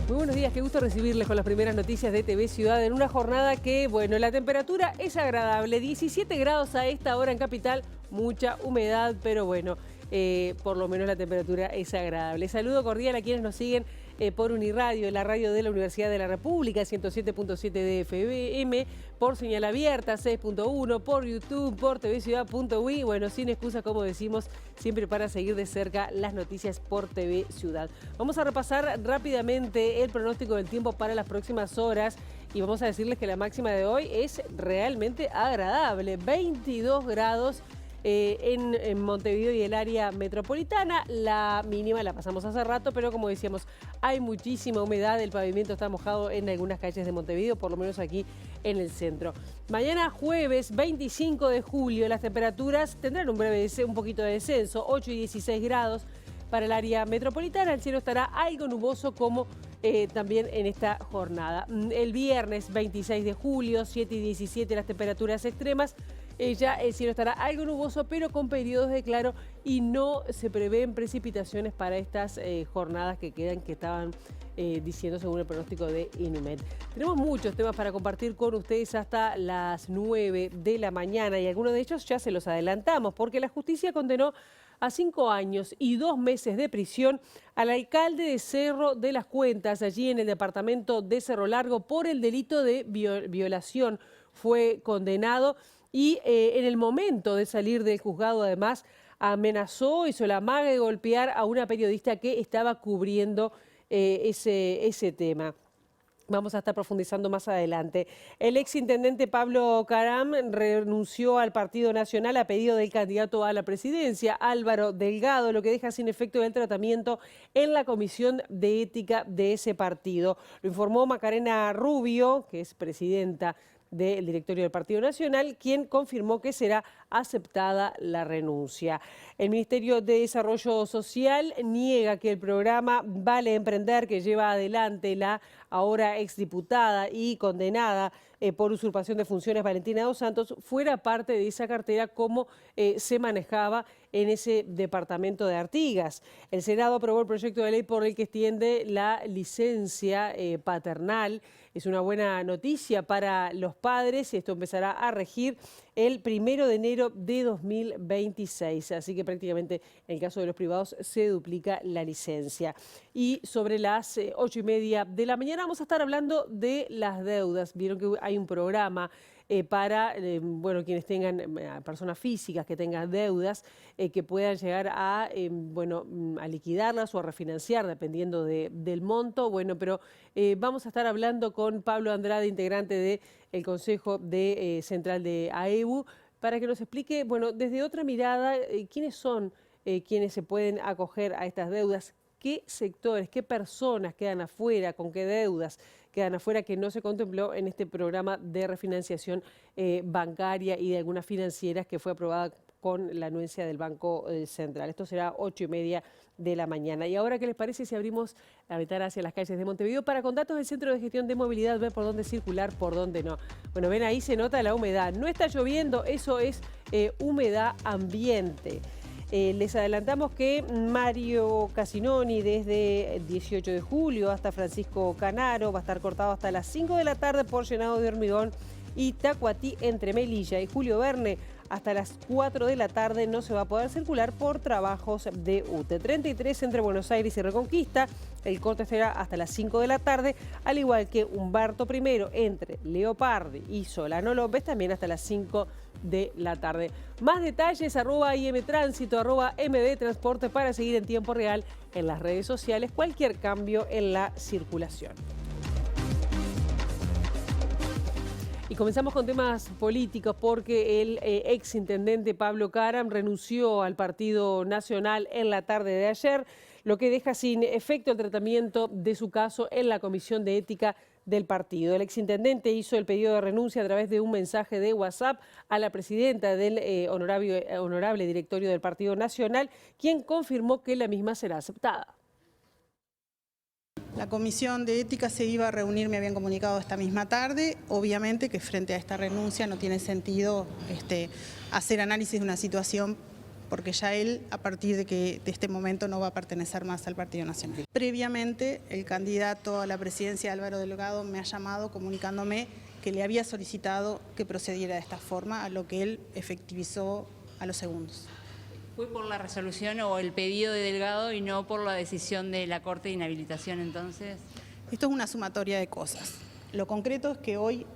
Muy buenos días, qué gusto recibirles con las primeras noticias de TV Ciudad en una jornada que, bueno, la temperatura es agradable, 17 grados a esta hora en Capital, mucha humedad, pero bueno, por lo menos la temperatura es agradable. Saludo cordial a quienes nos siguen por Uniradio, la radio de la Universidad de la República, 107.7 de FM, por señal abierta, 6.1, por YouTube, por tvciudad.uy. Bueno, sin excusa, como decimos, siempre para seguir de cerca las noticias por TV Ciudad. Vamos a repasar rápidamente el pronóstico del tiempo para las próximas horas y vamos a decirles que la máxima de hoy es realmente agradable, 22 grados. En Montevideo y el área metropolitana. La mínima la pasamos hace rato, pero como decíamos, hay muchísima humedad, el pavimento está mojado en algunas calles de Montevideo, por lo menos aquí en el centro. Mañana jueves 25 de julio, las temperaturas tendrán un poquito de descenso, 8 y 16 grados para el área metropolitana. El cielo estará algo nuboso como también en esta jornada. El viernes 26 de julio, 7 y 17 las temperaturas extremas. Ya el cielo estará algo nuboso, pero con periodos de claro y no se prevén precipitaciones para estas jornadas que quedan, que estaban diciendo según el pronóstico de Inumet. Tenemos muchos temas para compartir con ustedes hasta las 9 de la mañana y algunos de ellos ya se los adelantamos porque la justicia condenó a 5 años y 2 meses de prisión al alcalde de Cerro de las Cuentas, allí en el departamento de Cerro Largo, por el delito de violación. Fue condenado y en el momento de salir del juzgado, además, amenazó, hizo la amaga de golpear a una periodista que estaba cubriendo ese tema. Vamos a estar profundizando más adelante. El exintendente Pablo Caram renunció al Partido Nacional a pedido del candidato a la presidencia, Álvaro Delgado, lo que deja sin efecto el tratamiento en la Comisión de Ética de ese partido. Lo informó Macarena Rubio, que es presidenta del directorio del Partido Nacional, quien confirmó que será aceptada la renuncia. El Ministerio de Desarrollo Social niega que el programa Vale Emprender, que lleva adelante la ahora exdiputada y condenada por usurpación de funciones Valentina Dos Santos, fuera parte de esa cartera como se manejaba en ese departamento de Artigas. El Senado aprobó el proyecto de ley por el que extiende la licencia paternal. Es una buena noticia para los padres y esto empezará a regir el 1 de enero de 2026. Así que prácticamente en el caso de los privados se duplica la licencia. Y sobre las 8:30 de la mañana vamos a estar hablando de las deudas. Vieron que hay un programa para bueno, quienes tengan, personas físicas que tengan deudas, que puedan llegar a, bueno, a liquidarlas o a refinanciar dependiendo del monto. Bueno, pero vamos a estar hablando con Pablo Andrade, integrante del Consejo Central de AEBU, para que nos explique, bueno, desde otra mirada, quiénes son quienes se pueden acoger a estas deudas, qué sectores, qué personas quedan afuera, con qué deudas quedan afuera que no se contempló en este programa de refinanciación bancaria y de algunas financieras que fue aprobada con la anuencia del Banco Central. Esto será 8:30 de la mañana. Y ahora, ¿qué les parece si abrimos la ventana hacia las calles de Montevideo para, con datos del Centro de Gestión de Movilidad, ver por dónde circular, por dónde no? Bueno, ven, ahí se nota la humedad. No está lloviendo, eso es humedad ambiente. Les adelantamos que Mario Casinoni, desde el 18 de julio hasta Francisco Canaro, va a estar cortado hasta las 5 de la tarde por Llenado de Hormigón, y Tacuatí entre Melilla y Julio Verne hasta las 4 de la tarde no se va a poder circular por trabajos de UTE. 33 entre Buenos Aires y Reconquista, el corte será hasta las 5 de la tarde, al igual que Humberto I entre Leopardi y Solano López, también hasta las 5 de la tarde. Más detalles, @IMTránsito, @MDTransporte, para seguir en tiempo real en las redes sociales cualquier cambio en la circulación. Y comenzamos con temas políticos porque el exintendente Pablo Caram renunció al Partido Nacional en la tarde de ayer, lo que deja sin efecto el tratamiento de su caso en la Comisión de Ética del partido. El exintendente hizo el pedido de renuncia a través de un mensaje de WhatsApp a la presidenta del honorable directorio del Partido Nacional, quien confirmó que la misma será aceptada. La Comisión de Ética se iba a reunir, me habían comunicado esta misma tarde. Obviamente que frente a esta renuncia no tiene sentido hacer análisis de una situación porque ya él, a partir de este momento, no va a pertenecer más al Partido Nacional. Previamente, el candidato a la presidencia, Álvaro Delgado, me ha llamado comunicándome que le había solicitado que procediera de esta forma, a lo que él efectivizó a los segundos. ¿Fue por la resolución o el pedido de Delgado y no por la decisión de la Corte de Inhabilitación entonces? Esto es una sumatoria de cosas. Lo concreto es que hoy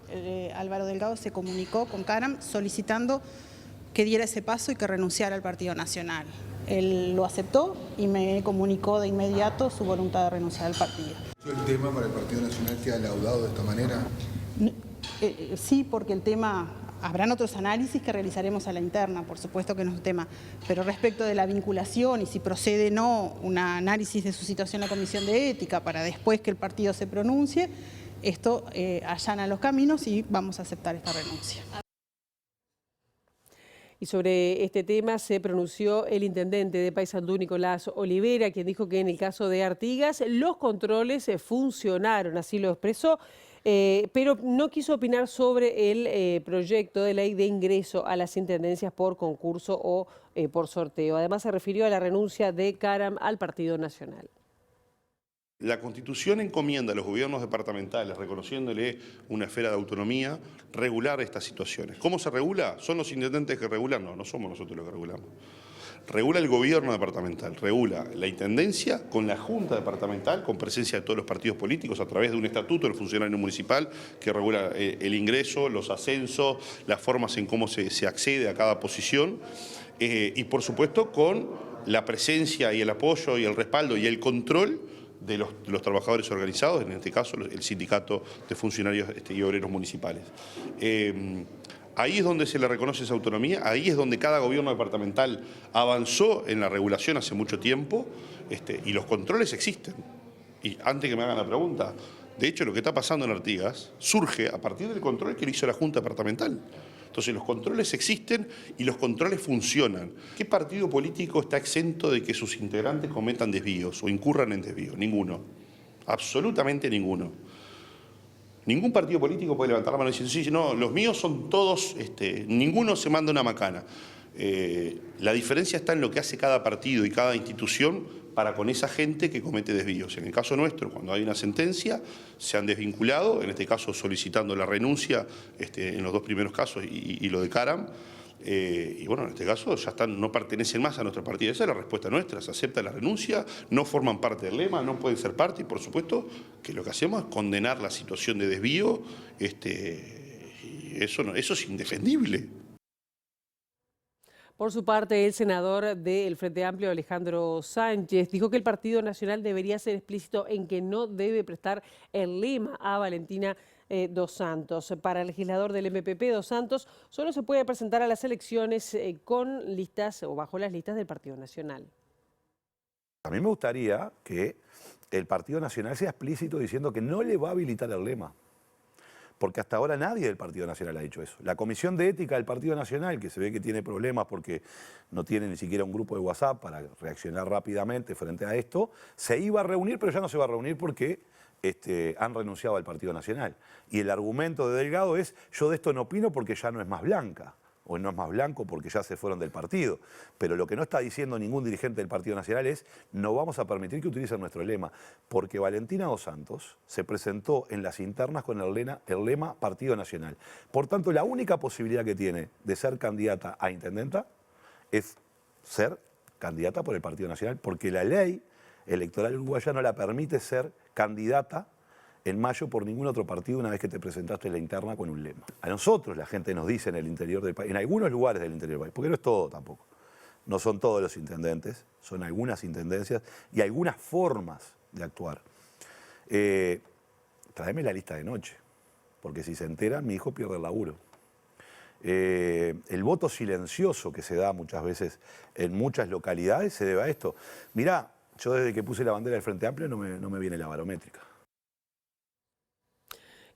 Álvaro Delgado se comunicó con Caram solicitando que diera ese paso y que renunciara al Partido Nacional. Él lo aceptó y me comunicó de inmediato su voluntad de renunciar al partido. ¿El tema para el Partido Nacional queda laudado de esta manera? Sí, porque el tema... Habrán otros análisis que realizaremos a la interna, por supuesto que no es un tema, pero respecto de la vinculación y si procede o no un análisis de su situación en la Comisión de Ética para después que el partido se pronuncie, esto allana los caminos y vamos a aceptar esta renuncia. Y sobre este tema se pronunció el intendente de Paysandú, Nicolás Olivera, quien dijo que en el caso de Artigas los controles funcionaron, así lo expresó. Pero no quiso opinar sobre el proyecto de ley de ingreso a las intendencias por concurso o por sorteo. Además, se refirió a la renuncia de Caram al Partido Nacional. La Constitución encomienda a los gobiernos departamentales, reconociéndole una esfera de autonomía, regular estas situaciones. ¿Cómo se regula? ¿Son los intendentes que regulan? No, no somos nosotros los que regulamos. Regula el gobierno departamental, regula la intendencia con la junta departamental, con presencia de todos los partidos políticos a través de un estatuto del funcionario municipal que regula el ingreso, los ascensos, las formas en cómo se accede a cada posición y por supuesto con la presencia y el apoyo y el respaldo y el control de los trabajadores organizados, en este caso el sindicato de funcionarios y obreros municipales. Ahí es donde se le reconoce esa autonomía, ahí es donde cada gobierno departamental avanzó en la regulación hace mucho tiempo y los controles existen. Y antes que me hagan la pregunta, de hecho lo que está pasando en Artigas surge a partir del control que le hizo la Junta Departamental. Entonces los controles existen y los controles funcionan. ¿Qué partido político está exento de que sus integrantes cometan desvíos o incurran en desvíos? Ninguno, absolutamente ninguno. Ningún partido político puede levantar la mano y decir, sí, no, los míos son todos, ninguno se manda una macana. La diferencia está en lo que hace cada partido y cada institución para con esa gente que comete desvíos. En el caso nuestro, cuando hay una sentencia, se han desvinculado, en este caso solicitando la renuncia en los dos primeros casos y lo de Caram. Y bueno, en este caso ya no pertenecen más a nuestro partido. Esa es la respuesta nuestra, se acepta la renuncia, no forman parte del lema, no pueden ser parte y por supuesto que lo que hacemos es condenar la situación de desvío y eso es indefendible. Por su parte, el senador del Frente Amplio, Alejandro Sánchez, dijo que el Partido Nacional debería ser explícito en que no debe prestar el lema a Valentina Dos Santos. Para el legislador del MPP, Dos Santos solo se puede presentar a las elecciones con listas o bajo las listas del Partido Nacional. A mí me gustaría que el Partido Nacional sea explícito diciendo que no le va a habilitar el lema. Porque hasta ahora nadie del Partido Nacional ha dicho eso. La Comisión de Ética del Partido Nacional, que se ve que tiene problemas porque no tiene ni siquiera un grupo de WhatsApp para reaccionar rápidamente frente a esto, se iba a reunir, pero ya no se va a reunir porque han renunciado al Partido Nacional. Y el argumento de Delgado es, yo de esto no opino porque ya no es más blanca, o no es más blanco porque ya se fueron del partido. Pero lo que no está diciendo ningún dirigente del Partido Nacional es, no vamos a permitir que utilicen nuestro lema, porque Valentina Dos Santos se presentó en las internas con el lema Partido Nacional. Por tanto, la única posibilidad que tiene de ser candidata a intendenta es ser candidata por el Partido Nacional, porque la ley electoral uruguaya no la permite ser candidata en mayo por ningún otro partido una vez que te presentaste en la interna con un lema. A nosotros la gente nos dice en el interior del país, en algunos lugares del interior del país, porque no es todo tampoco, no son todos los intendentes, son algunas intendencias y algunas formas de actuar. Tráeme la lista de noche, porque si se enteran mi hijo pierde el laburo. El voto silencioso que se da muchas veces en muchas localidades se debe a esto. Mirá, yo desde que puse la bandera del Frente Amplio no me viene la barométrica.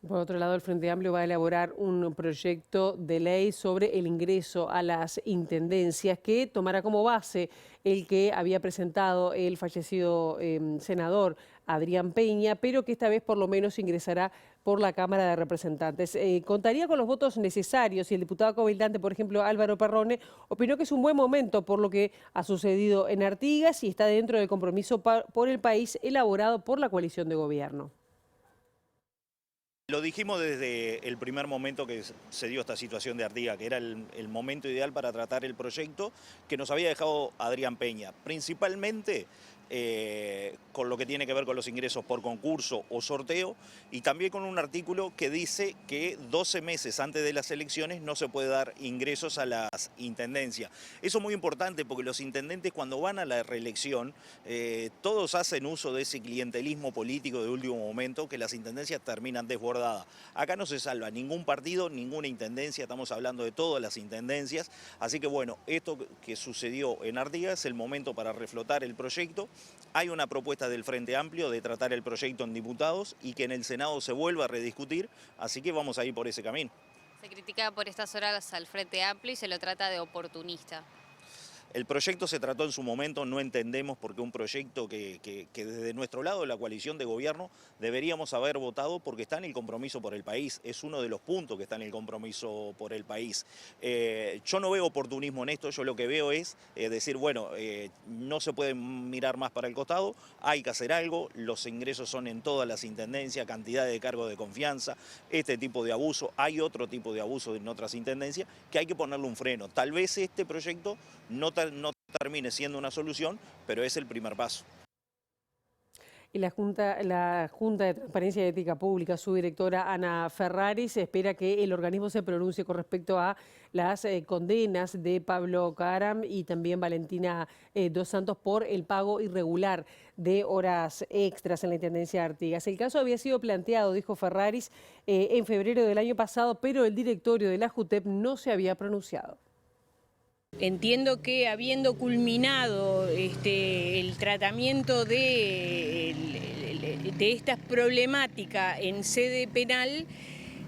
Por otro lado, el Frente Amplio va a elaborar un proyecto de ley sobre el ingreso a las intendencias que tomará como base el que había presentado el fallecido senador Adrián Peña, pero que esta vez por lo menos ingresará por la Cámara de Representantes. Contaría con los votos necesarios y el diputado cohabitante, por ejemplo, Álvaro Perrone, opinó que es un buen momento por lo que ha sucedido en Artigas y está dentro del compromiso por el país elaborado por la coalición de gobierno. Lo dijimos desde el primer momento que se dio esta situación de Artigas, que era el momento ideal para tratar el proyecto que nos había dejado Adrián Peña, principalmente con lo que tiene que ver con los ingresos por concurso o sorteo, y también con un artículo que dice que 12 meses antes de las elecciones no se puede dar ingresos a las intendencias. Eso es muy importante porque los intendentes, cuando van a la reelección, todos hacen uso de ese clientelismo político de último momento, que las intendencias terminan desbordadas. Acá no se salva ningún partido, ninguna intendencia, estamos hablando de todas las intendencias, así que bueno, esto que sucedió en Artigas es el momento para reflotar el proyecto. Hay una propuesta del Frente Amplio de tratar el proyecto en diputados y que en el Senado se vuelva a rediscutir, así que vamos a ir por ese camino. Se critica por estas horas al Frente Amplio y se lo trata de oportunista. El proyecto se trató en su momento, no entendemos por qué un proyecto que desde nuestro lado de la coalición de gobierno deberíamos haber votado, porque está en el compromiso por el país, es uno de los puntos que está en el compromiso por el país. Yo no veo oportunismo en esto, yo lo que veo es decir, bueno, no se puede mirar más para el costado, hay que hacer algo, los ingresos son en todas las intendencias, cantidad de cargos de confianza, este tipo de abuso, hay otro tipo de abuso en otras intendencias que hay que ponerle un freno. Tal vez este proyecto no termine siendo una solución, pero es el primer paso. Y la Junta de Transparencia y Ética Pública, su directora Ana Ferraris, espera que el organismo se pronuncie con respecto a las condenas de Pablo Caram y también Valentina Dos Santos por el pago irregular de horas extras en la Intendencia de Artigas. El caso había sido planteado, dijo Ferraris, en febrero del año pasado, pero el directorio de la JUTEP no se había pronunciado. Entiendo que habiendo culminado el tratamiento de esta problemática en sede penal,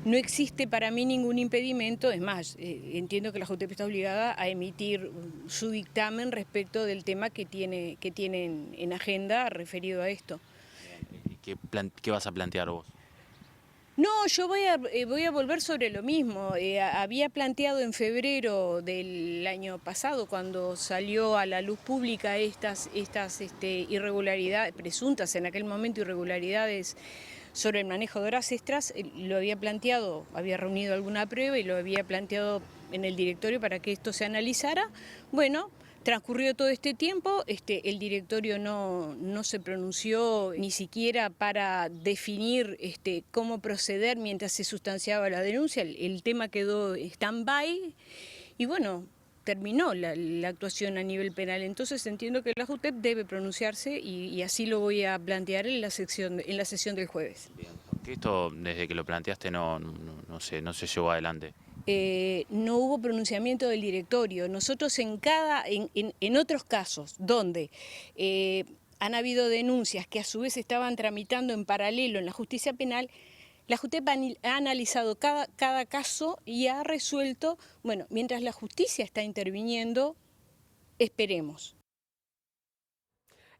no existe para mí ningún impedimento. Es más, entiendo que la JUTEP está obligada a emitir su dictamen respecto del tema que tienen en agenda referido a esto. ¿Qué vas a plantear vos? No, yo voy a volver sobre lo mismo. Había planteado en febrero del año pasado, cuando salió a la luz pública estas irregularidades, presuntas en aquel momento irregularidades sobre el manejo de horas extras, lo había planteado, había reunido alguna prueba y lo había planteado en el directorio para que esto se analizara. Bueno, transcurrió todo este tiempo, el directorio no se pronunció ni siquiera para definir cómo proceder mientras se sustanciaba la denuncia. El tema quedó stand-by y bueno, terminó la actuación a nivel penal. Entonces entiendo que la JUTEP debe pronunciarse y así lo voy a plantear en la sesión del jueves. Bien. Que esto, desde que lo planteaste, no se llevó adelante. No hubo pronunciamiento del directorio. Nosotros en otros casos donde han habido denuncias que a su vez estaban tramitando en paralelo en la justicia penal, la JUTEP ha analizado cada caso y ha resuelto, bueno, mientras la justicia está interviniendo, esperemos.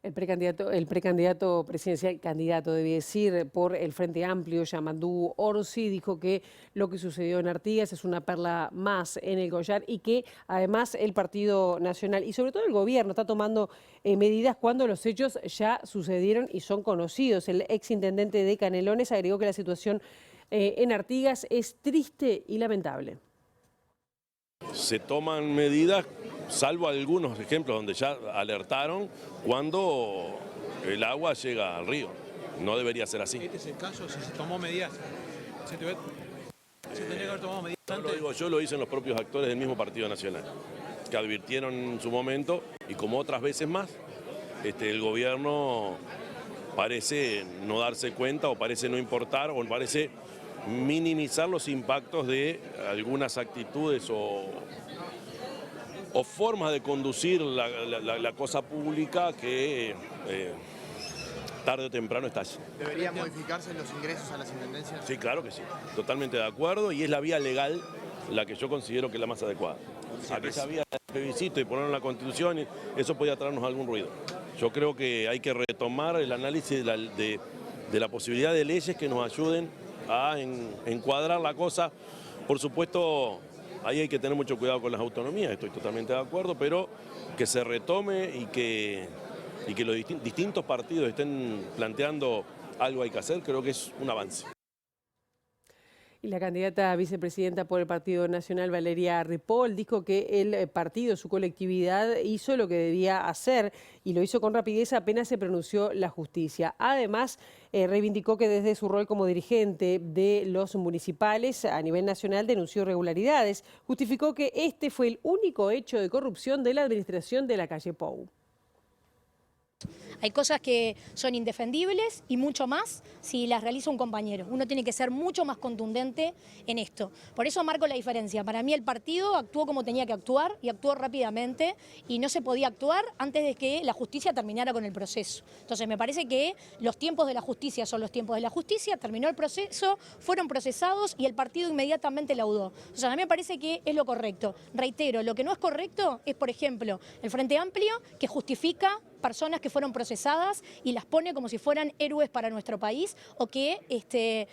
El precandidato presidencial, candidato debe decir, por el Frente Amplio, Yamandú Orsi, dijo que lo que sucedió en Artigas es una perla más en el collar y que además el Partido Nacional y sobre todo el gobierno está tomando medidas cuando los hechos ya sucedieron y son conocidos. El exintendente de Canelones agregó que la situación en Artigas es triste y lamentable. Se toman medidas, salvo algunos ejemplos donde ya alertaron cuando el agua llega al río. No debería ser así. ¿Este es el caso? Si se tomó medidas, ¿se tendría que haber tomado medidas antes? No lo digo yo, lo dicen los propios actores del mismo Partido Nacional, que advirtieron en su momento, y como otras veces más, el gobierno parece no darse cuenta, o parece no importar, o parece minimizar los impactos de algunas actitudes o formas de conducir la cosa pública que tarde o temprano estalla. ¿Deberían modificarse los ingresos a las intendencias? Sí, claro que sí, totalmente de acuerdo, y es la vía legal la que yo considero que es la más adecuada. Aquella vía del plebiscito y ponerlo en la Constitución, eso podía traernos algún ruido. Yo creo que hay que retomar el análisis de la posibilidad de leyes que nos ayuden a encuadrar la cosa. Por supuesto, ahí hay que tener mucho cuidado con las autonomías, estoy totalmente de acuerdo, pero que se retome y que los distintos partidos estén planteando algo hay que hacer, creo que es un avance. Y la candidata a vicepresidenta por el Partido Nacional, Valeria Ripoll, dijo que el partido, su colectividad, hizo lo que debía hacer y lo hizo con rapidez apenas se pronunció la justicia. Además, reivindicó que desde su rol como dirigente de los municipales a nivel nacional denunció irregularidades. Justificó que este fue el único hecho de corrupción de la administración de la calle Pou. Hay cosas que son indefendibles y mucho más si las realiza un compañero. Uno tiene que ser mucho más contundente en esto. Por eso marco la diferencia. Para mí el partido actuó como tenía que actuar y actuó rápidamente y no se podía actuar antes de que la justicia terminara con el proceso. Entonces me parece que los tiempos de la justicia son los tiempos de la justicia, terminó el proceso, fueron procesados y el partido inmediatamente laudó. O sea, a mí me parece que es lo correcto. Reitero, lo que no es correcto es, por ejemplo, el Frente Amplio, que justifica personas que fueron procesadas y las pone como si fueran héroes para nuestro país o que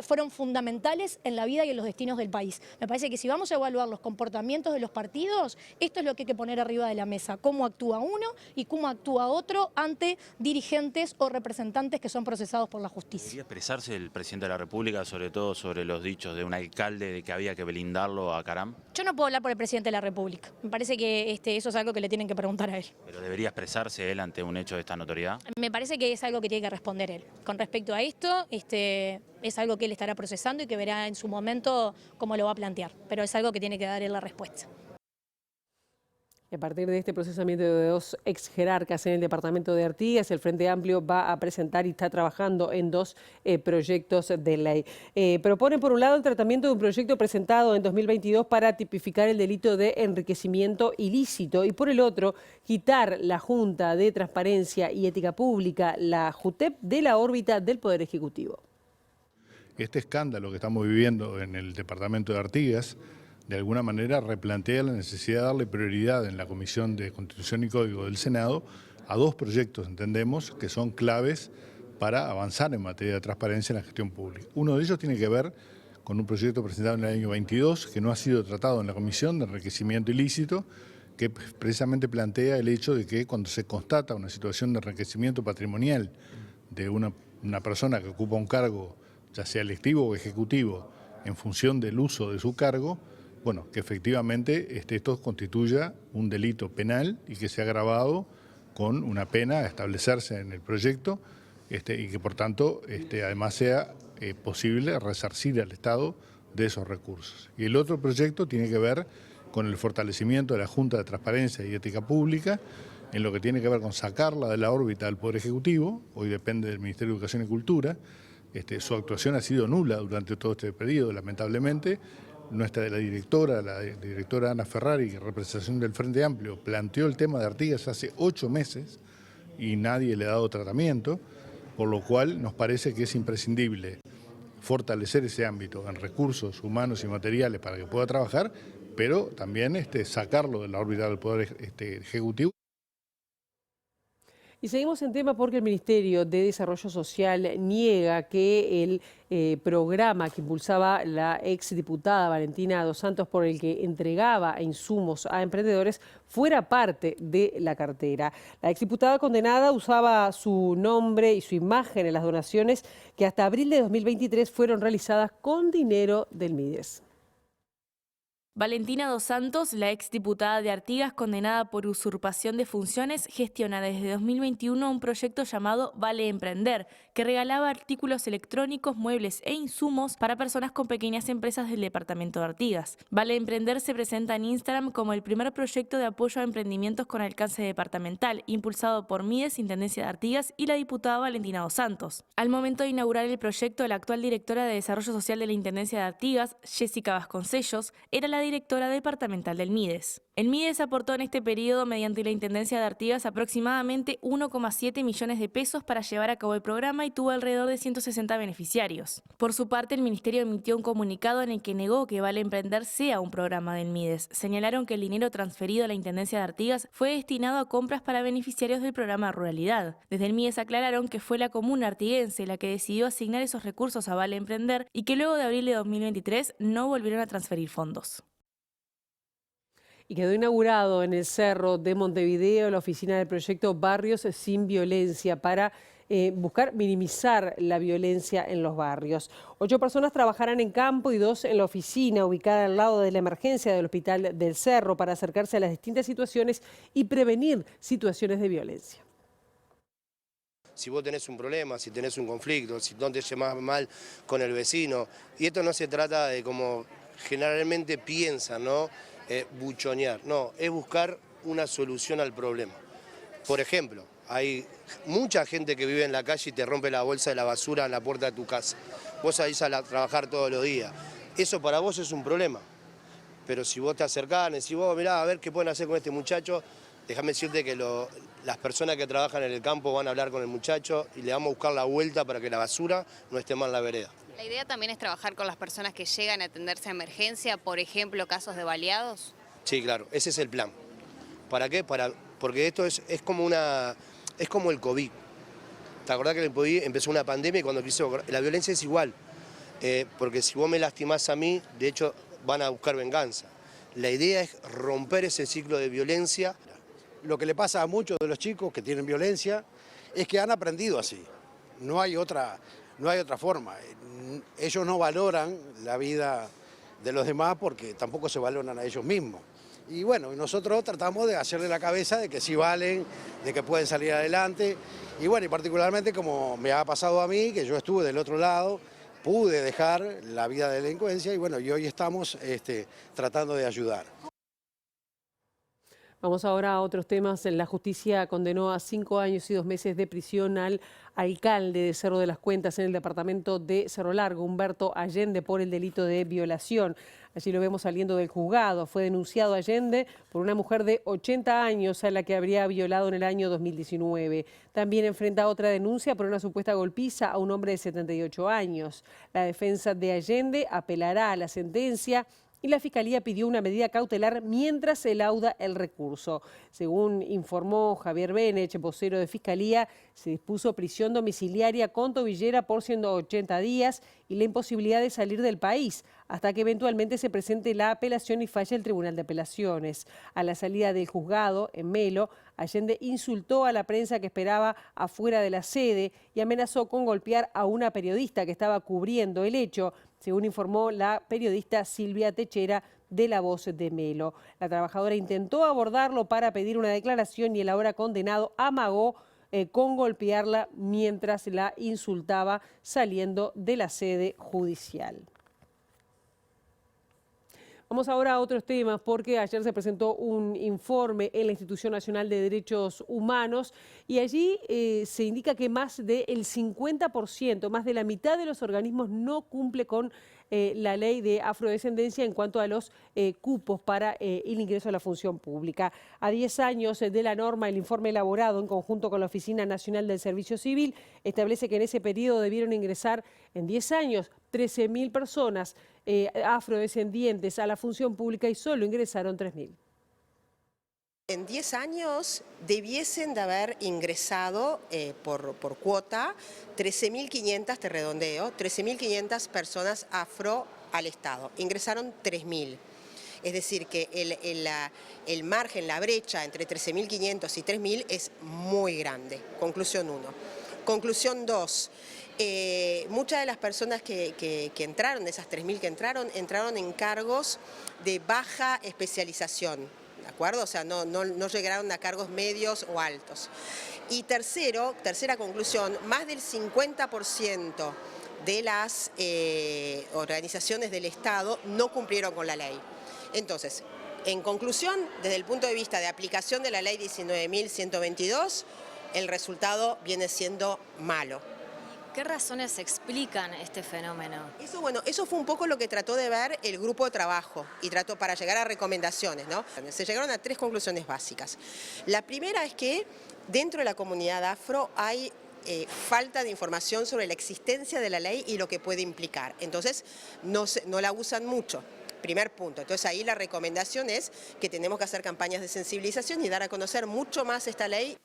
fueron fundamentales en la vida y en los destinos del país. Me parece que si vamos a evaluar los comportamientos de los partidos, esto es lo que hay que poner arriba de la mesa, cómo actúa uno y cómo actúa otro ante dirigentes o representantes que son procesados por la justicia. ¿Quería expresarse el presidente de la República, sobre todo sobre los dichos de un alcalde de que había que blindarlo a Caram? Yo no puedo hablar por el presidente de la República. Me parece que eso es algo que le tienen que preguntar a él. ¿Pero debería expresarse él ante un hecho de esta notoriedad? Me parece que es algo que tiene que responder él. Con respecto a esto, es algo que él estará procesando y que verá en su momento cómo lo va a plantear. Pero es algo que tiene que dar él la respuesta. A partir de este procesamiento de dos ex jerarcas en el departamento de Artigas, el Frente Amplio va a presentar y está trabajando en dos proyectos de ley. Proponen, por un lado, el tratamiento de un proyecto presentado en 2022 para tipificar el delito de enriquecimiento ilícito y, por el otro, quitar la Junta de Transparencia y Ética Pública, la JUTEP, de la órbita del Poder Ejecutivo. Este escándalo que estamos viviendo en el departamento de Artigas, de alguna manera replantea la necesidad de darle prioridad en la Comisión de Constitución y Código del Senado a dos proyectos, entendemos, que son claves para avanzar en materia de transparencia en la gestión pública. Uno de ellos tiene que ver con un proyecto presentado en el año 22 que no ha sido tratado en la Comisión de Enriquecimiento Ilícito, que precisamente plantea el hecho de que cuando se constata una situación de enriquecimiento patrimonial de una persona que ocupa un cargo, ya sea electivo o ejecutivo, en función del uso de su cargo, bueno, que efectivamente esto constituya un delito penal y que sea agravado con una pena a establecerse en el proyecto y que por tanto además sea posible resarcir al Estado de esos recursos. Y el otro proyecto tiene que ver con el fortalecimiento de la Junta de Transparencia y Ética Pública, en lo que tiene que ver con sacarla de la órbita del Poder Ejecutivo, hoy depende del Ministerio de Educación y Cultura. Su actuación ha sido nula durante todo este periodo, lamentablemente. La directora Ana Ferrari, en representación del Frente Amplio, planteó el tema de Artigas hace 8 meses y nadie le ha dado tratamiento, por lo cual nos parece que es imprescindible fortalecer ese ámbito en recursos humanos y materiales para que pueda trabajar, pero también sacarlo de la órbita del Poder Ejecutivo. Y seguimos en tema porque el Ministerio de Desarrollo Social niega que el programa que impulsaba la exdiputada Valentina Dos Santos, por el que entregaba insumos a emprendedores, fuera parte de la cartera. La exdiputada condenada usaba su nombre y su imagen en las donaciones que hasta abril de 2023 fueron realizadas con dinero del Mides. Valentina Dos Santos, la exdiputada de Artigas condenada por usurpación de funciones, gestiona desde 2021 un proyecto llamado Vale Emprender, que regalaba artículos electrónicos, muebles e insumos para personas con pequeñas empresas del departamento de Artigas. Vale Emprender se presenta en Instagram como el primer proyecto de apoyo a emprendimientos con alcance departamental, impulsado por Mides, Intendencia de Artigas y la diputada Valentina Dos Santos. Al momento de inaugurar el proyecto, la actual directora de Desarrollo Social de la Intendencia de Artigas, Jessica Vasconcellos, era la directora departamental del Mides. El MIDES aportó en este periodo, mediante la Intendencia de Artigas, aproximadamente 1,7 millones de pesos para llevar a cabo el programa y tuvo alrededor de 160 beneficiarios. Por su parte, el Ministerio emitió un comunicado en el que negó que Vale Emprender sea un programa del MIDES. Señalaron que el dinero transferido a la Intendencia de Artigas fue destinado a compras para beneficiarios del programa Ruralidad. Desde el MIDES aclararon que fue la comuna artiguense la que decidió asignar esos recursos a Vale Emprender y que luego de abril de 2023 no volvieron a transferir fondos. Y quedó inaugurado en el Cerro de Montevideo la oficina del proyecto Barrios Sin Violencia para buscar minimizar la violencia en los barrios. 8 personas trabajarán en campo y 2 en la oficina ubicada al lado de la emergencia del Hospital del Cerro para acercarse a las distintas situaciones y prevenir situaciones de violencia. Si vos tenés un problema, si tenés un conflicto, si no te llevas mal con el vecino, y esto no se trata de como generalmente piensan, ¿no? Buchonear, no, es buscar una solución al problema. Por ejemplo, hay mucha gente que vive en la calle y te rompe la bolsa de la basura en la puerta de tu casa. Vos salís a trabajar todos los días. Eso para vos es un problema. Pero si vos te acercás, decís, vos mirá, a ver qué pueden hacer con este muchacho, déjame decirte que las personas que trabajan en el campo van a hablar con el muchacho y le vamos a buscar la vuelta para que la basura no esté más en la vereda. La idea también es trabajar con las personas que llegan a atenderse a emergencia, por ejemplo, casos de baleados. Sí, claro, ese es el plan. ¿Para qué? Porque esto es como el COVID. ¿Te acordás que el COVID empezó una pandemia y cuando la violencia es igual? Porque si vos me lastimás a mí, de hecho van a buscar venganza. La idea es romper ese ciclo de violencia. Lo que le pasa a muchos de los chicos que tienen violencia es que han aprendido así. No hay otra forma. Ellos no valoran la vida de los demás porque tampoco se valoran a ellos mismos. Y bueno, nosotros tratamos de hacerle la cabeza de que sí valen, de que pueden salir adelante. Y bueno, y particularmente como me ha pasado a mí, que yo estuve del otro lado, pude dejar la vida de delincuencia y bueno, y hoy estamos tratando de ayudar. Vamos ahora a otros temas. La justicia condenó a 5 años y 2 meses de prisión al alcalde de Cerro de las Cuentas en el departamento de Cerro Largo, Humberto Allende, por el delito de violación. Allí lo vemos saliendo del juzgado. Fue denunciado Allende por una mujer de 80 años a la que habría violado en el año 2019. También enfrenta otra denuncia por una supuesta golpiza a un hombre de 78 años. La defensa de Allende apelará a la sentencia y la Fiscalía pidió una medida cautelar mientras se lauda el recurso. Según informó Javier Benech, vocero de Fiscalía, se dispuso prisión domiciliaria con tobillera por 180 días y la imposibilidad de salir del país hasta que eventualmente se presente la apelación y falle el Tribunal de Apelaciones. A la salida del juzgado, en Melo, Allende insultó a la prensa que esperaba afuera de la sede y amenazó con golpear a una periodista que estaba cubriendo el hecho, según informó la periodista Silvia Techera de La Voz de Melo. La trabajadora intentó abordarlo para pedir una declaración y el ahora condenado amagó con golpearla mientras la insultaba saliendo de la sede judicial. Vamos ahora a otros temas porque ayer se presentó un informe en la Institución Nacional de Derechos Humanos y allí se indica que más del 50%, más de la mitad de los organismos no cumple con la ley de afrodescendencia en cuanto a los cupos para el ingreso a la función pública. A 10 años de la norma, el informe elaborado en conjunto con la Oficina Nacional del Servicio Civil establece que en ese periodo debieron ingresar en 10 años 13.000 personas afrodescendientes a la función pública y solo ingresaron 3.000. En 10 años debiesen de haber ingresado por cuota 13.500, te redondeo, 13.500 personas afro al Estado. Ingresaron 3.000. Es decir, que el margen, la brecha entre 13.500 y 3.000 es muy grande. Conclusión 1. Conclusión 2. Muchas de las personas que entraron, de esas 3.000 que entraron en cargos de baja especialización. ¿De acuerdo? O sea, no llegaron a cargos medios o altos. Y tercera conclusión, más del 50% de las organizaciones del Estado no cumplieron con la ley. Entonces, en conclusión, desde el punto de vista de aplicación de la ley 19.122, el resultado viene siendo malo. qué razones explican este fenómeno? Eso fue un poco lo que trató de ver el grupo de trabajo y trató para llegar a recomendaciones, ¿no? Se llegaron a 3 conclusiones básicas. La primera es que dentro de la comunidad afro hay falta de información sobre la existencia de la ley y lo que puede implicar. Entonces, no la usan mucho. Primer punto. Entonces, ahí la recomendación es que tenemos que hacer campañas de sensibilización y dar a conocer mucho más esta ley.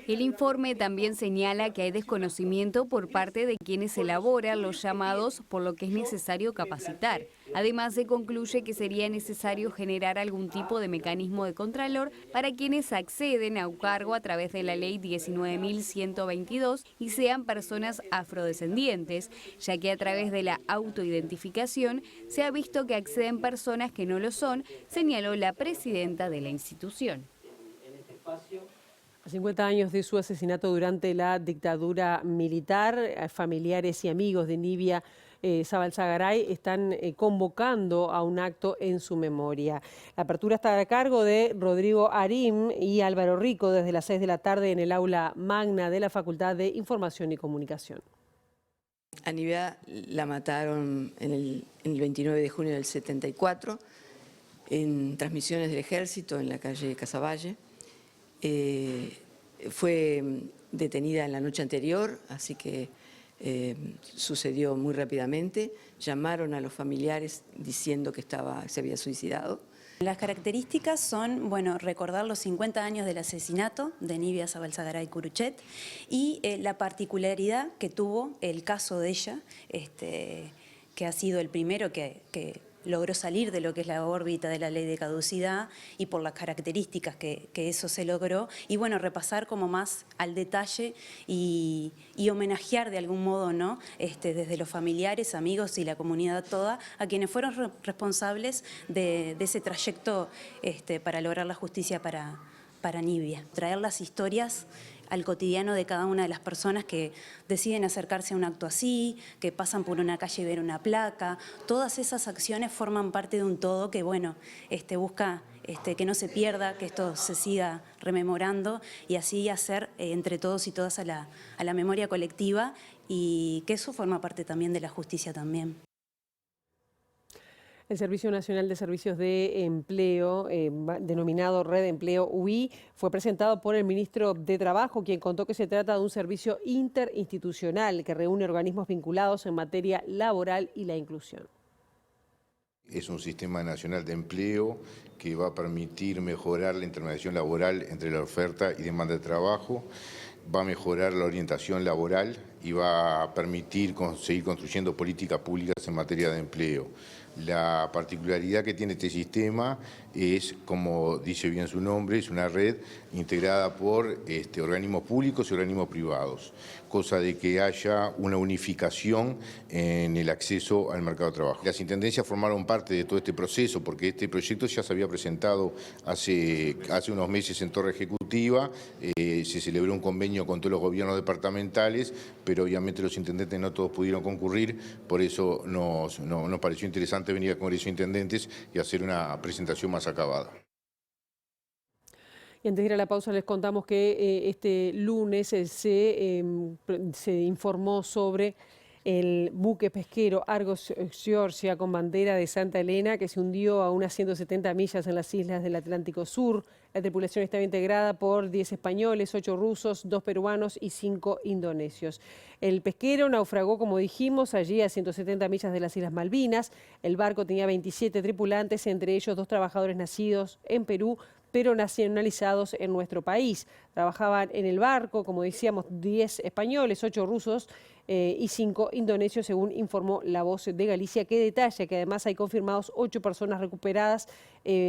El informe también señala que hay desconocimiento por parte de quienes elaboran los llamados, por lo que es necesario capacitar. Además, se concluye que sería necesario generar algún tipo de mecanismo de contralor para quienes acceden a un cargo a través de la ley 19.122 y sean personas afrodescendientes, ya que a través de la autoidentificación se ha visto que acceden personas que no lo son, señaló la presidenta de la institución. A 50 años de su asesinato durante la dictadura militar, familiares y amigos de Nibia Zabalzagaray están convocando a un acto en su memoria. La apertura está a cargo de Rodrigo Arim y Álvaro Rico desde las 6 de la tarde en el aula magna de la Facultad de Información y Comunicación. A Nibia la mataron en el 29 de junio del 74 en transmisiones del ejército en la calle Casaballe. Fue detenida en la noche anterior, así que sucedió muy rápidamente. Llamaron a los familiares diciendo que se había suicidado. Las características son, recordar los 50 años del asesinato de Nibia Zabalzagaray Curuchet y la particularidad que tuvo el caso de ella, que ha sido el primero que logró salir de lo que es la órbita de la ley de caducidad y por las características que eso se logró. Y repasar como más al detalle y homenajear de algún modo, ¿no? Desde los familiares, amigos y la comunidad toda, a quienes fueron responsables de ese trayecto para lograr la justicia para Nibia. Traer las historias al cotidiano de cada una de las personas que deciden acercarse a un acto así, que pasan por una calle y ver una placa. Todas esas acciones forman parte de un todo que, busca que no se pierda, que esto se siga rememorando y así hacer entre todos y todas a la memoria colectiva y que eso forma parte también de la justicia también. El Servicio Nacional de Servicios de Empleo, denominado Red Empleo UI, fue presentado por el ministro de Trabajo, quien contó que se trata de un servicio interinstitucional que reúne organismos vinculados en materia laboral y la inclusión. Es un sistema nacional de empleo que va a permitir mejorar la intermediación laboral entre la oferta y demanda de trabajo, va a mejorar la orientación laboral y va a permitir seguir construyendo políticas públicas en materia de empleo. La particularidad que tiene este sistema es, como dice bien su nombre, es una red integrada por organismos públicos y organismos privados, cosa de que haya una unificación en el acceso al mercado de trabajo. Las intendencias formaron parte de todo este proceso porque este proyecto ya se había presentado hace unos meses en Torre Ejecutiva, se celebró un convenio con todos los gobiernos departamentales, pero obviamente los intendentes no todos pudieron concurrir, por eso nos pareció interesante venir al Congreso de Intendentes y hacer una presentación más acabada. Y antes de ir a la pausa les contamos que este lunes se informó sobre el buque pesquero Argos Georgia con bandera de Santa Elena que se hundió a unas 170 millas en las islas del Atlántico Sur. La tripulación estaba integrada por 10 españoles, 8 rusos, 2 peruanos y 5 indonesios. El pesquero naufragó, como dijimos, allí a 170 millas de las Islas Malvinas. El barco tenía 27 tripulantes, entre ellos 2 trabajadores nacidos en Perú, pero nacionalizados en nuestro país. Trabajaban en el barco, como decíamos, 10 españoles, 8 rusos y 5 indonesios, según informó La Voz de Galicia, que detalla que además hay confirmados 8 personas recuperadas,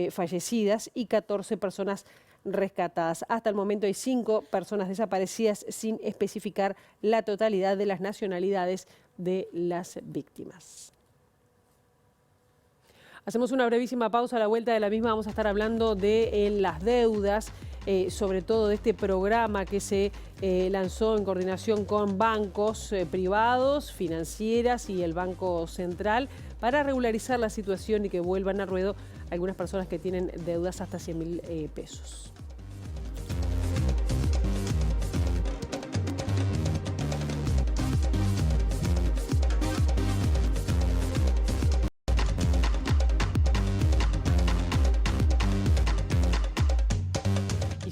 fallecidas y 14 personas rescatadas. Hasta el momento hay 5 personas desaparecidas sin especificar la totalidad de las nacionalidades de las víctimas. Hacemos una brevísima pausa. A la vuelta de la misma vamos a estar hablando de las deudas, sobre todo de este programa que se lanzó en coordinación con bancos privados, financieras y el Banco Central para regularizar la situación y que vuelvan a ruedo algunas personas que tienen deudas hasta 100.000 pesos.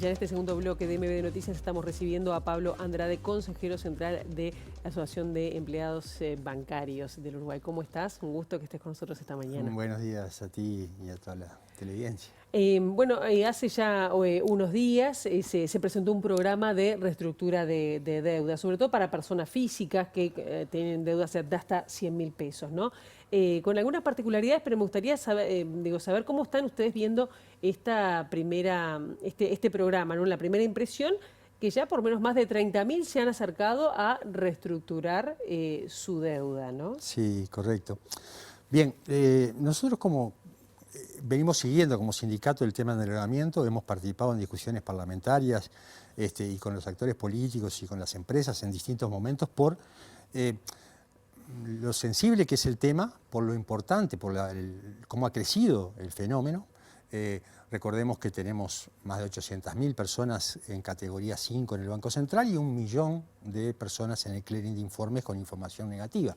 ya en este segundo bloque de MBD Noticias estamos recibiendo a Pablo Andrade, consejero central de la Asociación de Empleados Bancarios del Uruguay. ¿Cómo estás? Un gusto que estés con nosotros esta mañana. Buenos días a ti y a toda la televidencia. Hace ya unos días se presentó un programa de reestructura de deuda, sobre todo para personas físicas que tienen deudas de hasta 100.000 pesos, ¿no? Con algunas particularidades, pero me gustaría saber cómo están ustedes viendo este programa, ¿no? La primera impresión, que ya por menos más de 30.000 se han acercado a reestructurar su deuda, ¿no? Sí, correcto. Bien, nosotros venimos siguiendo como sindicato el tema del endeudamiento, hemos participado en discusiones parlamentarias y con los actores políticos y con las empresas en distintos momentos por lo sensible que es el tema, por lo importante, por cómo ha crecido el fenómeno. Recordemos que tenemos más de 800.000 personas en categoría 5 en el Banco Central y 1 millón de personas en el clearing de informes con información negativa.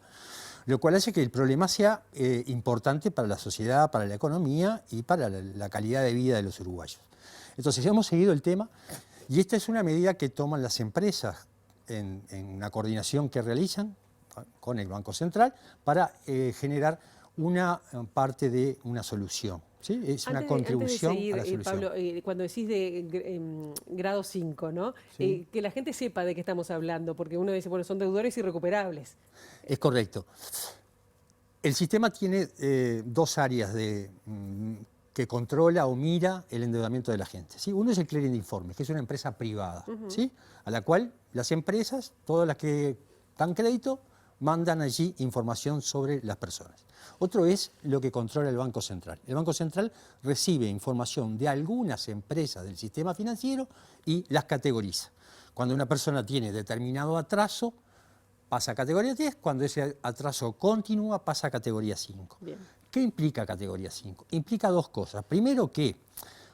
Lo cual hace que el problema sea importante para la sociedad, para la economía y para la calidad de vida de los uruguayos. Entonces hemos seguido el tema y esta es una medida que toman las empresas en una coordinación que realizan con el Banco Central para generar una parte de una solución. ¿Sí? Es una contribución antes de seguir, a la solución. Pablo, cuando decís de grado 5, ¿no? Sí. Que la gente sepa de qué estamos hablando, porque uno dice, bueno, son deudores irrecuperables. Es correcto. El sistema tiene dos áreas que controla o mira el endeudamiento de la gente. ¿Sí? Uno es el clearing de informes, que es una empresa privada, ¿sí? A la cual las empresas, todas las que dan crédito, mandan allí información sobre las personas. Otro es lo que controla el Banco Central. El Banco Central recibe información de algunas empresas del sistema financiero y las categoriza. Cuando una persona tiene determinado atraso, pasa a categoría 10, cuando ese atraso continúa, pasa a categoría 5. Bien. ¿Qué implica categoría 5? Implica dos cosas. Primero, que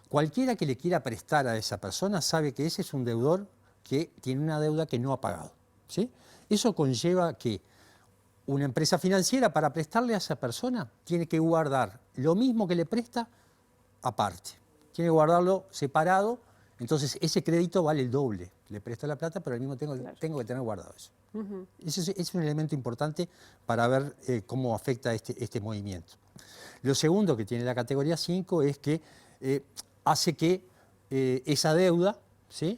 cualquiera que le quiera prestar a esa persona sabe que ese es un deudor que tiene una deuda que no ha pagado, ¿sí? Eso conlleva que una empresa financiera, para prestarle a esa persona, tiene que guardar lo mismo que le presta aparte. Tiene que guardarlo separado, entonces ese crédito vale el doble. Le presto la plata, pero al mismo tiempo tengo que tener guardado eso. Ese es un elemento importante para ver cómo afecta este movimiento. Lo segundo que tiene la categoría 5 es que hace que esa deuda, ¿sí?,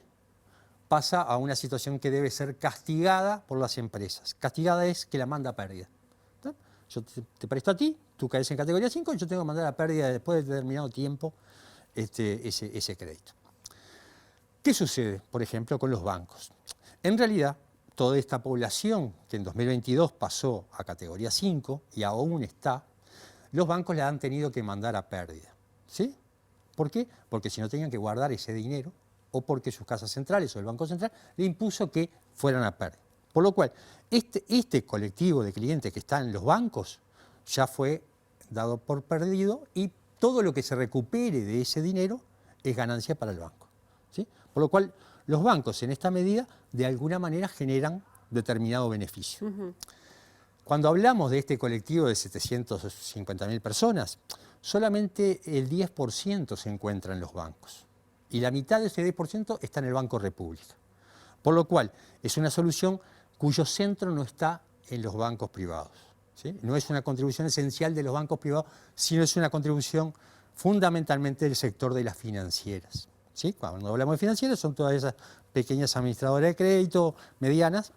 pasa a una situación que debe ser castigada por las empresas. Castigada es que la manda a pérdida. ¿No? Yo te presto a ti, tú caes en categoría 5 y yo tengo que mandar a pérdida después de determinado tiempo ese crédito. ¿Qué sucede, por ejemplo, con los bancos? En realidad, toda esta población que en 2022 pasó a categoría 5 y aún está, los bancos la han tenido que mandar a pérdida. ¿Sí? ¿Por qué? Porque si no tenían que guardar ese dinero, o porque sus casas centrales o el Banco Central le impuso que fueran a pérdida. Por lo cual, este colectivo de clientes que están en los bancos ya fue dado por perdido y todo lo que se recupere de ese dinero es ganancia para el banco, ¿sí? Por lo cual, los bancos en esta medida de alguna manera generan determinado beneficio. Cuando hablamos de este colectivo de 750.000 personas, solamente el 10% se encuentra en los bancos. Y la mitad de ese 10% está en el Banco República. Por lo cual, es una solución cuyo centro no está en los bancos privados, ¿sí? No es una contribución esencial de los bancos privados, sino es una contribución fundamentalmente del sector de las financieras, ¿sí? Cuando hablamos de financieras son todas esas pequeñas administradoras de crédito, medianas,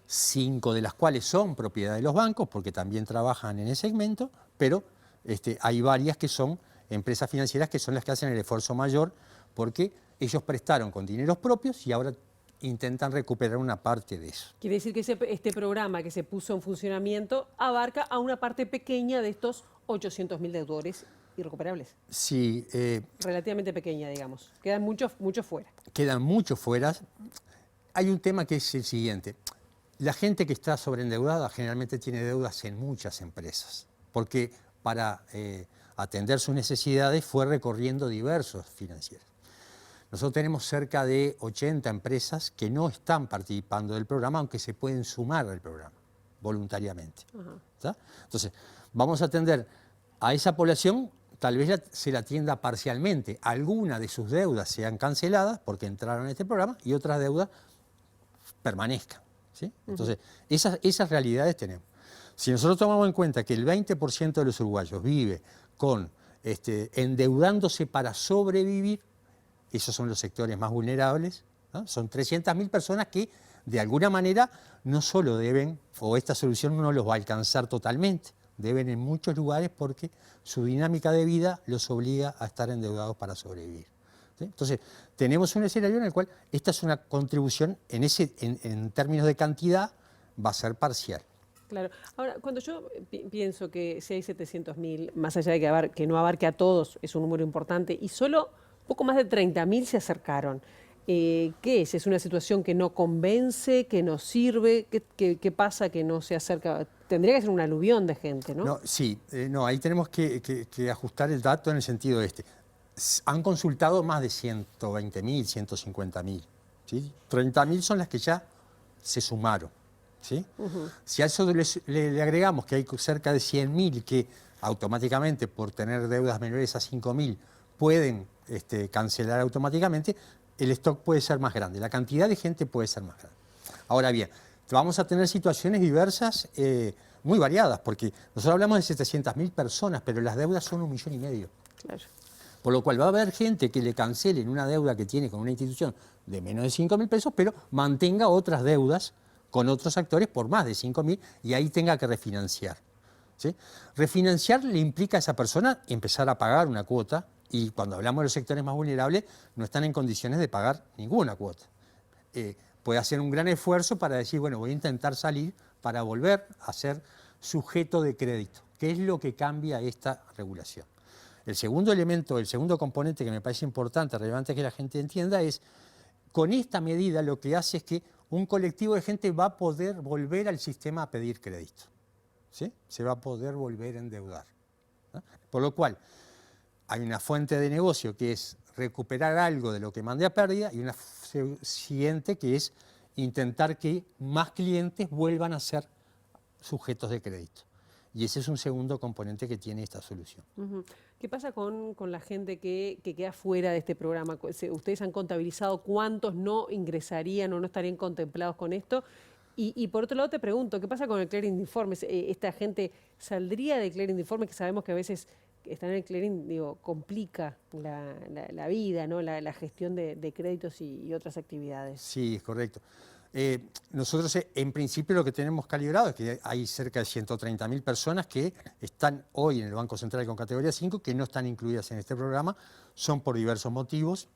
5 de las cuales son propiedad de los bancos, porque también trabajan en ese segmento, pero hay varias que son empresas financieras que son las que hacen el esfuerzo mayor porque ellos prestaron con dineros propios y ahora intentan recuperar una parte de eso. Quiere decir que este programa que se puso en funcionamiento abarca a una parte pequeña de estos 800.000 deudores irrecuperables. Sí. Relativamente pequeña, digamos. Quedan muchos fuera. Quedan muchos fuera. Hay un tema que es el siguiente. La gente que está sobreendeudada generalmente tiene deudas en muchas empresas, porque para atender sus necesidades fue recorriendo diversos financieros. Nosotros tenemos cerca de 80 empresas que no están participando del programa, aunque se pueden sumar al programa voluntariamente. ¿Está? Entonces, vamos a atender a esa población tal vez se la atienda parcialmente. Algunas de sus deudas sean canceladas porque entraron en este programa y otras deudas permanezcan, ¿sí? Entonces, esas realidades tenemos. Si nosotros tomamos en cuenta que el 20% de los uruguayos vive endeudándose para sobrevivir, esos son los sectores más vulnerables, ¿no? Son 300.000 personas que de alguna manera no solo deben, o esta solución no los va a alcanzar totalmente, deben en muchos lugares porque su dinámica de vida los obliga a estar endeudados para sobrevivir, ¿sí? Entonces, tenemos un escenario en el cual esta es una contribución, en términos de cantidad, va a ser parcial. Claro. Ahora, cuando yo pienso que si hay 700.000, más allá de que no abarque a todos, es un número importante, y solo poco más de 30.000 se acercaron, ¿qué es? ¿Es una situación que no convence, que no sirve? ¿Qué pasa que no se acerca? Tendría que ser un aluvión de gente, ¿no? No, sí, ahí tenemos que ajustar el dato en el sentido Han consultado más de 120.000, 150.000, ¿sí? 30.000 son las que ya se sumaron, ¿sí? Si a eso le agregamos que hay cerca de 100.000 que automáticamente, por tener deudas menores a 5.000, pueden cancelar automáticamente, el stock puede ser más grande, la cantidad de gente puede ser más grande. Ahora bien, vamos a tener situaciones diversas, muy variadas, porque nosotros hablamos de 700.000 personas, pero las deudas son 1,5 millones. Claro. Por lo cual va a haber gente que le cancelen una deuda que tiene con una institución de menos de 5.000 pesos, pero mantenga otras deudas con otros actores por más de 5.000 y ahí tenga que refinanciar, ¿sí? Refinanciar le implica a esa persona empezar a pagar una cuota, y cuando hablamos de los sectores más vulnerables no están en condiciones de pagar ninguna cuota. Puede hacer un gran esfuerzo para decir, bueno, voy a intentar salir para volver a ser sujeto de crédito, que es lo que cambia esta regulación. El segundo elemento, el segundo componente que me parece importante, relevante que la gente entienda es, con esta medida lo que hace es que un colectivo de gente va a poder volver al sistema a pedir crédito, ¿sí? Se va a poder volver a endeudar, ¿no? Por lo cual, hay una fuente de negocio que es recuperar algo de lo que mandé a pérdida y una siguiente que es intentar que más clientes vuelvan a ser sujetos de crédito. Y ese es un segundo componente que tiene esta solución. ¿Qué pasa con la gente que queda fuera de este programa? ¿Ustedes han contabilizado cuántos no ingresarían o no estarían contemplados con esto? Y por otro lado te pregunto, ¿qué pasa con el clearing de informes? ¿Esta gente saldría del clearing de informes, que sabemos que a veces estar en el clearing, complica la vida, ¿no? La gestión de créditos y otras actividades? Sí, es correcto. Nosotros en principio lo que tenemos calibrado es que hay cerca de 130.000 personas que están hoy en el Banco Central con categoría 5, que no están incluidas en este programa, son por diversos motivos.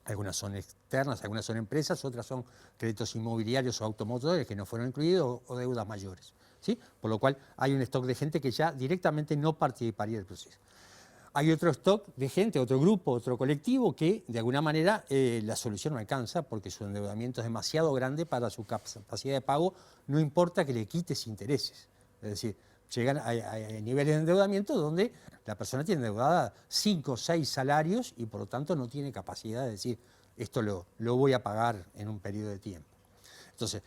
Algunas son externas, algunas son empresas, otras son créditos inmobiliarios o automotores que no fueron incluidos o deudas mayores, ¿sí? Por lo cual hay un stock de gente que ya directamente no participaría del proceso. Hay otro stock de gente, otro grupo, otro colectivo que de alguna manera la solución no alcanza porque su endeudamiento es demasiado grande para su capacidad de pago, no importa que le quites intereses. Es decir, llegan a niveles de endeudamiento donde la persona tiene endeudada 5 o 6 salarios y por lo tanto no tiene capacidad de decir esto lo voy a pagar en un periodo de tiempo. Entonces,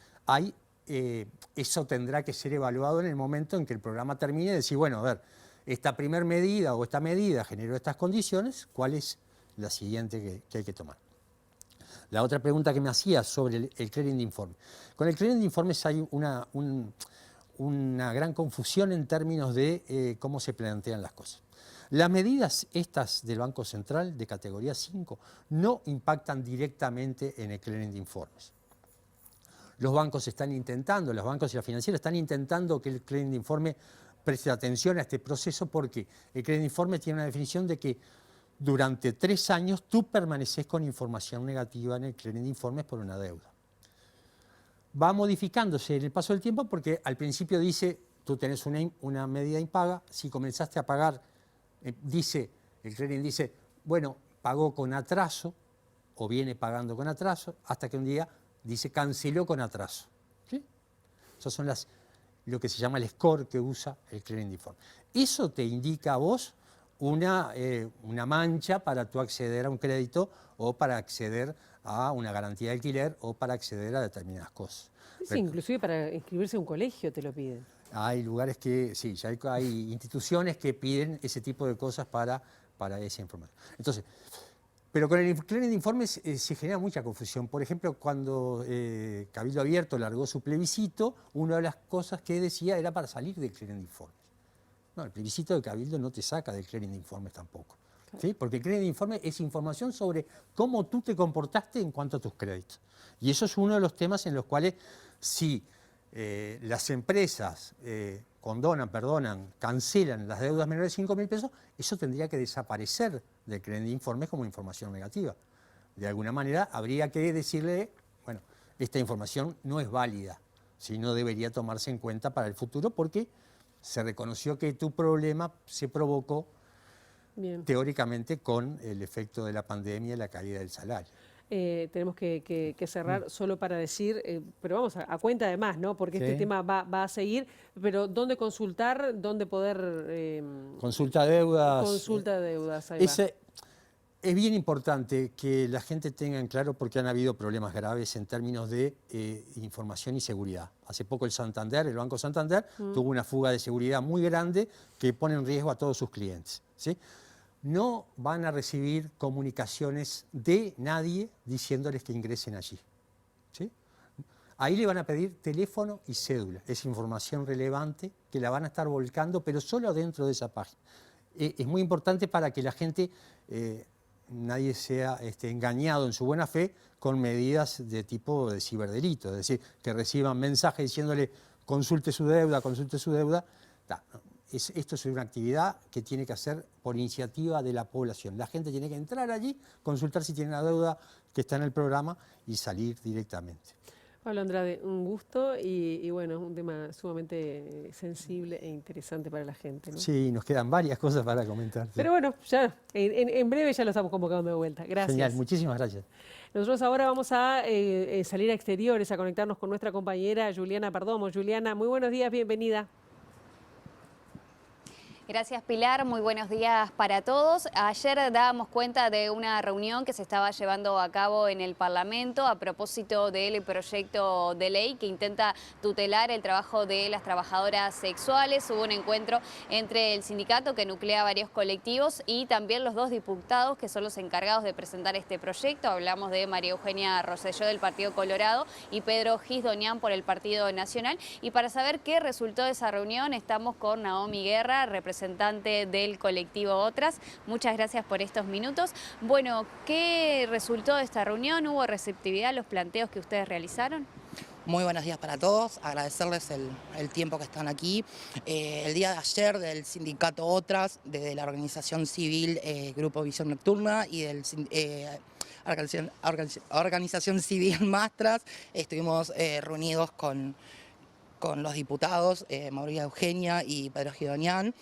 eso tendrá que ser evaluado en el momento en que el programa termine y decir, bueno, a ver, esta primera medida o esta medida generó estas condiciones, ¿cuál es la siguiente que hay que tomar? La otra pregunta que me hacía sobre el clearing de informes. Con el clearing de informes hay una gran confusión en términos de cómo se plantean las cosas. Las medidas estas del Banco Central de categoría 5 no impactan directamente en el clearing de informes. Los bancos están intentando, los bancos y las financieras están intentando que el clearing de informe preste atención a este proceso porque el clearing de informe tiene una definición de que durante 3 años tú permaneces con información negativa en el clearing de informes por una deuda. Va modificándose en el paso del tiempo porque al principio dice, tú tenés una medida impaga, si comenzaste a pagar, el clearing dice, bueno, pagó con atraso o viene pagando con atraso, hasta que un día dice canceló con atraso. ¿Sí? Esas son lo que se llama el score que usa el clearing de informe. Eso te indica a vos una mancha para tú acceder a un crédito o para acceder a una garantía de alquiler o para acceder a determinadas cosas. Sí, inclusive para inscribirse a un colegio te lo piden. Hay lugares que, sí, ya hay instituciones que piden ese tipo de cosas para esa información. Entonces, pero con el clearing de informes se genera mucha confusión. Por ejemplo, cuando Cabildo Abierto largó su plebiscito, una de las cosas que decía era para salir del clearing de informes. No, el plebiscito de Cabildo no te saca del clearing de informes tampoco. Claro. ¿Sí? Porque el clearing de informes es información sobre cómo tú te comportaste en cuanto a tus créditos. Y eso es uno de los temas en los cuales, si las empresas condonan, perdonan, cancelan las deudas menores de 5.000 pesos, eso tendría que desaparecer del clearing de informes como información negativa. De alguna manera habría que decirle, bueno, esta información no es válida, ¿sí? No debería tomarse en cuenta para el futuro porque se reconoció que tu problema se provocó teóricamente con el efecto de la pandemia y la caída del salario. Tenemos que cerrar solo para decir, pero vamos a cuenta de más, ¿no? Porque este tema va a seguir, pero ¿dónde consultar? ¿Dónde poder...? Consulta deudas. Consulta deudas, ahí va. Es bien importante que la gente tenga en claro porque han habido problemas graves en términos de información y seguridad. Hace poco el Banco Santander, tuvo una fuga de seguridad muy grande que pone en riesgo a todos sus clientes, ¿sí? No van a recibir comunicaciones de nadie diciéndoles que ingresen allí, ¿sí? Ahí le van a pedir teléfono y cédula. Es información relevante que la van a estar volcando, pero solo dentro de esa página. Es muy importante para que la gente... nadie sea engañado en su buena fe con medidas de tipo de ciberdelito, es decir, que reciban mensajes diciéndole consulte su deuda, consulte su deuda. Esto es una actividad que tiene que hacer por iniciativa de la población. La gente tiene que entrar allí, consultar si tiene una deuda que está en el programa y salir directamente. Pablo Andrade, un gusto y bueno, es un tema sumamente sensible e interesante para la gente, ¿no? Sí, nos quedan varias cosas para comentar. Pero bueno, ya en breve ya lo estamos convocando de vuelta. Gracias. Genial, muchísimas gracias. Nosotros ahora vamos a salir a exteriores, a conectarnos con nuestra compañera Juliana Perdomo. Juliana, muy buenos días, bienvenida. Gracias, Pilar. Muy buenos días para todos. Ayer dábamos cuenta de una reunión que se estaba llevando a cabo en el Parlamento a propósito del proyecto de ley que intenta tutelar el trabajo de las trabajadoras sexuales. Hubo un encuentro entre el sindicato que nuclea varios colectivos y también los dos diputados que son los encargados de presentar este proyecto. Hablamos de María Eugenia Rosselló del Partido Colorado y Pedro Gisdonian por el Partido Nacional. Y para saber qué resultó de esa reunión estamos con Naomi Guerra, representante del colectivo Otras. Muchas gracias por estos minutos. Bueno, ¿qué resultó de esta reunión? ¿Hubo receptividad a los planteos que ustedes realizaron? Muy buenos días para todos, agradecerles el tiempo que están aquí. El día de ayer del sindicato Otras, de la organización civil Grupo Visión Nocturna y del organización civil Mastras, estuvimos reunidos con los diputados María Eugenia y Pedro Gisdonian.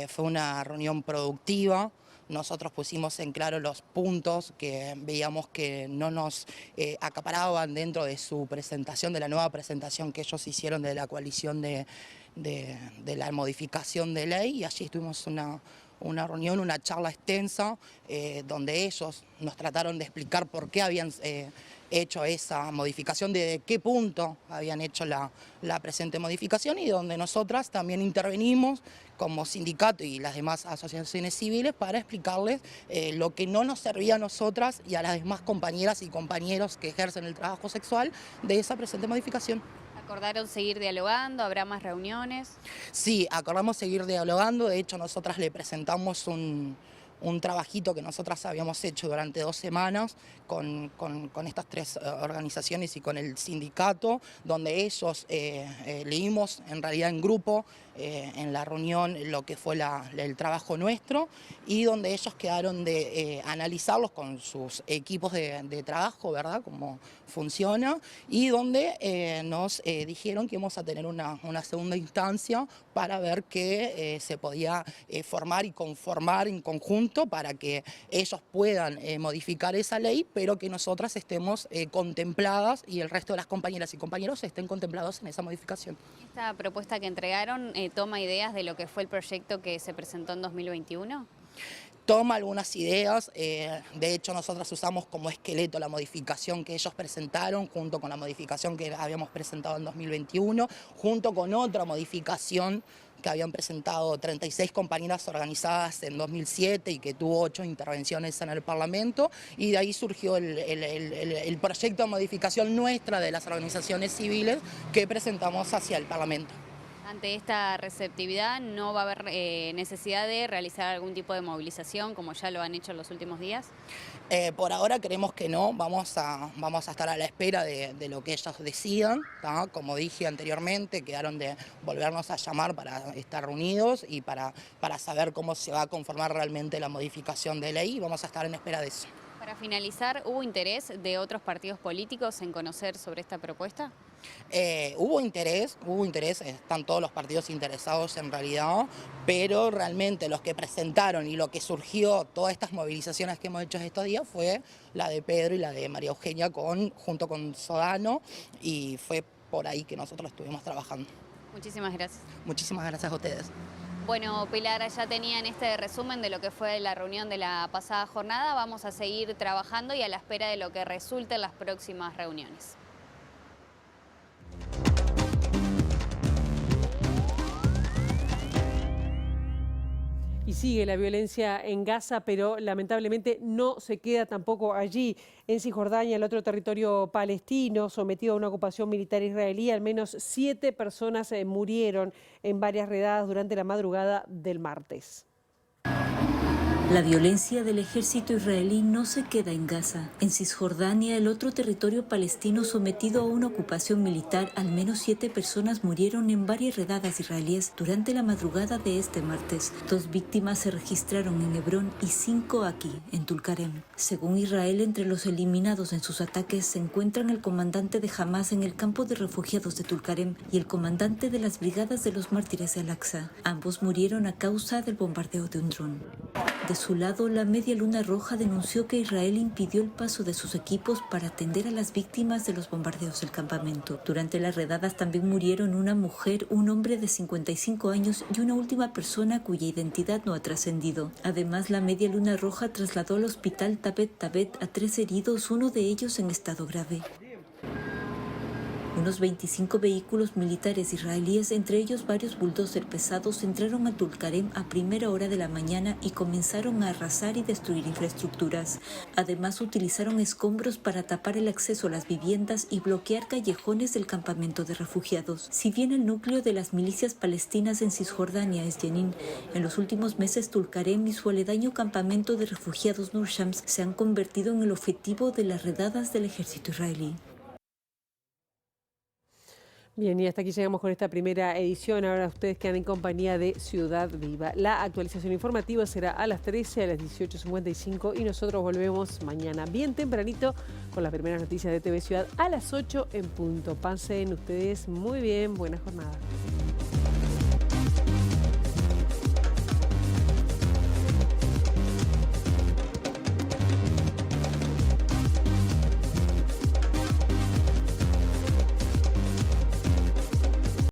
Fue una reunión productiva. Nosotros pusimos en claro los puntos que veíamos que no nos acaparaban dentro de su presentación, de la nueva presentación que ellos hicieron de la coalición de la modificación de ley, y allí tuvimos una reunión, una charla extensa, donde ellos nos trataron de explicar por qué habían hecho esa modificación, de qué punto habían hecho la presente modificación, y donde nosotras también intervenimos como sindicato y las demás asociaciones civiles para explicarles lo que no nos servía a nosotras y a las demás compañeras y compañeros que ejercen el trabajo sexual de esa presente modificación. ¿Acordaron seguir dialogando? ¿Habrá más reuniones? Sí, acordamos seguir dialogando. De hecho, nosotras le presentamos un trabajito que nosotras habíamos hecho durante 2 semanas con estas 3 organizaciones y con el sindicato, donde ellos leímos en realidad en grupo en la reunión lo que fue el trabajo nuestro, y donde ellos quedaron de analizarlos con sus equipos de trabajo, ¿verdad?, cómo funciona, y donde nos dijeron que íbamos a tener una segunda instancia para ver qué se podía formar y conformar en conjunto para que ellos puedan modificar esa ley, pero que nosotras estemos contempladas y el resto de las compañeras y compañeros estén contemplados en esa modificación. ¿Esta propuesta que entregaron toma ideas de lo que fue el proyecto que se presentó en 2021? toma algunas ideas, de hecho nosotros usamos como esqueleto la modificación que ellos presentaron junto con la modificación que habíamos presentado en 2021, junto con otra modificación que habían presentado 36 compañeras organizadas en 2007 y que tuvo 8 intervenciones en el Parlamento, y de ahí surgió el proyecto de modificación nuestra de las organizaciones civiles que presentamos hacia el Parlamento. Ante esta receptividad, ¿no va a haber necesidad de realizar algún tipo de movilización como ya lo han hecho en los últimos días? Por ahora creemos que no, vamos a estar a la espera de lo que ellos decidan, ¿tá? Como dije anteriormente, quedaron de volvernos a llamar para estar reunidos y para saber cómo se va a conformar realmente la modificación de ley, y vamos a estar en espera de eso. Para finalizar, ¿hubo interés de otros partidos políticos en conocer sobre esta propuesta? Hubo interés, están todos los partidos interesados en realidad, pero realmente los que presentaron y lo que surgió, todas estas movilizaciones que hemos hecho estos días, fue la de Pedro y la de María Eugenia junto con Sodano, y fue por ahí que nosotros estuvimos trabajando. Muchísimas gracias. Muchísimas gracias a ustedes. Bueno, Pilar, ya tenían este resumen de lo que fue la reunión de la pasada jornada. Vamos a seguir trabajando y a la espera de lo que resulte en las próximas reuniones. Y sigue la violencia en Gaza, pero lamentablemente no se queda tampoco allí. En Cisjordania, el otro territorio palestino sometido a una ocupación militar israelí, al menos 7 personas murieron en varias redadas durante la madrugada del martes. La violencia del ejército israelí no se queda en Gaza. En Cisjordania, el otro territorio palestino sometido a una ocupación militar, al menos 7 personas murieron en varias redadas israelíes durante la madrugada de este martes. 2 víctimas se registraron en Hebrón y 5 aquí, en Tulkarem. Según Israel, entre los eliminados en sus ataques se encuentran el comandante de Hamas en el campo de refugiados de Tulkarem y el comandante de las brigadas de los mártires de Al-Aqsa. Ambos murieron a causa del bombardeo de un dron. De su lado, la Media Luna Roja denunció que Israel impidió el paso de sus equipos para atender a las víctimas de los bombardeos del campamento. Durante las redadas también murieron una mujer, un hombre de 55 años y una última persona cuya identidad no ha trascendido. Además, la Media Luna Roja trasladó al hospital Tabet Tabet a 3 heridos, uno de ellos en estado grave. Unos 25 vehículos militares israelíes, entre ellos varios bulldozers pesados, entraron a Tulkarem a primera hora de la mañana y comenzaron a arrasar y destruir infraestructuras. Además, utilizaron escombros para tapar el acceso a las viviendas y bloquear callejones del campamento de refugiados. Si bien el núcleo de las milicias palestinas en Cisjordania es Jenin, en los últimos meses Tulkarem y su aledaño campamento de refugiados Nur Shams se han convertido en el objetivo de las redadas del ejército israelí. Bien, y hasta aquí llegamos con esta primera edición. Ahora ustedes quedan en compañía de Ciudad Viva. La actualización informativa será a las 13, a las 18:55 y nosotros volvemos mañana bien tempranito con las primeras noticias de TV Ciudad a las 8 en punto. Pasen ustedes muy bien, buena jornada.